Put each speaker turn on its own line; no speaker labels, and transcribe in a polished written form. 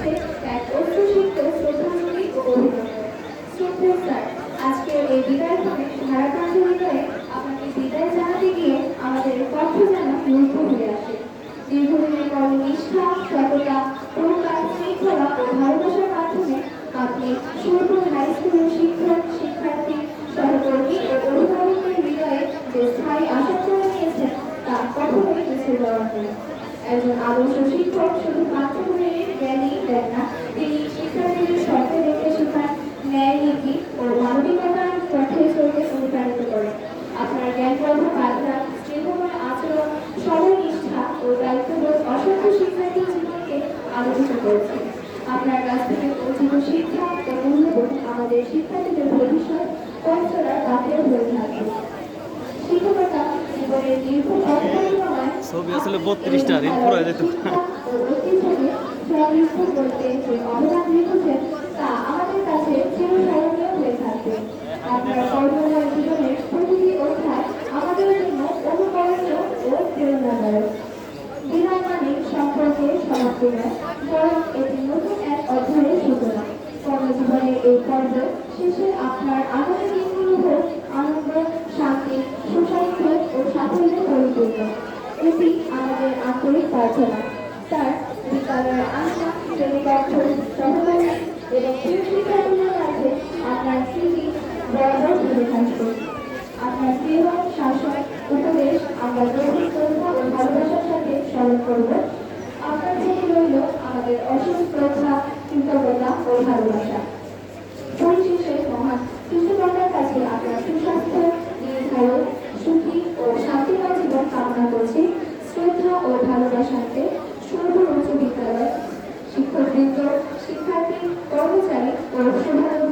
জানাচ্ছে এক উচ্চশিক্ষিত শ্রদ্ধাঞ্জলি ও অভিনন্দন। শ্রদ্ধেয় স্যার, আজকের এই বিদায় ফোনে ভারাক্রান্ত হৃদয়ে আপনাকে বিদায় জানাতে গিয়ে আমাদের কণ্ঠ যেন রুদ্ধ হয়ে আসে। দীর্ঘদিনের কর্মনিষ্ঠা, সততা, প্রকার, শৃঙ্খলা ও ভালোবাসার মাধ্যমে আপনি সুরপুর হাই স্কুলের শিক্ষক, শিক্ষার্থী, সহকর্মী ও অভিভাবকদের হৃদয়ে যে স্থায়ী আসন করে নিয়েছেন তা কখনোই মুছে দেওয়ার নয়। একজন আদর্শ শিক্ষক শুধু পাঠ্যবইয়ের জ্ঞানই দেন না, তিনি শিক্ষার্থীদের স্বপ্নে দেখতে শেখান, ন্যায় নীতি ও মানবিকতার পথে চলতে অনুপ্রাণিত করেন। আপনার জ্ঞানবর্ধক বার্তা, স্নেহময় আচরণ, সময় ও দায়িত্ববোধ অসংখ্য শিক্ষার্থীর জীবনকে আলোকিত করেছে। আপনার কাছ থেকে অর্জিত শিক্ষা ও মূল্যবোধ আমাদের শিক্ষার্থীদের ভবিষ্যৎ পথ চলার বাতিল হয়ে থাকবে। শিক্ষকতা জীবনের দীর্ঘ অপরিণাময়
ছবি আসলে 32টা রিল পুরো যেত।
করতে যে অবদান রেখেছেন তা আমাদের কাছে চিরস্মরণীয় হয়ে থাকবে। আপনার কর্মময় জীবনের প্রতিটি অধ্যায় আমাদের জন্য অনুকরণীয় ও প্রেরণাদায়ক। বিদায় মানে সম্পর্কের সমাপ্তি নয়, বরং এটি নতুন এক অধ্যায়ের সূচনা। কর্মজীবনের এই পর্ব শেষে আপনার আগামী দিনগুলো হোক আনন্দ, শান্তি, সুস্বাস্থ্য ও সাফল্যে পরিপূর্ণ। এটি আমাদের আন্তরিক প্রার্থনা। স্যার, বিদ্যালয়ের আশা, শ্রেণীকক্ষ, সহকর্মী এবং প্রিয় শিক্ষার্থীদের মাঝে আপনার স্মৃতি বরাবর ধরে থাকবে। আপনার প্রিয় শাসন, উপদেশ আমরা গভীর শ্রদ্ধা ও ভালোবাসার সাথে স্মরণ করব। আপনার প্রতি রইল আমাদের অসীম শ্রদ্ধা, কৃতজ্ঞতা ও ভালোবাসা। পরিশেষে মহান সৃষ্টিকর্তার কাছে আপনার সুস্বাস্থ্য, দীর্ঘায়ু, সুখী ও শান্তিময় জীবন কামনা করছি। শ্রদ্ধা ও ভালোবাসাতে সুরপুর উচ্চ বিদ্যালয় শিক্ষকবৃন্দ, শিক্ষার্থী, কর্মচারী ও শুভারম্ভ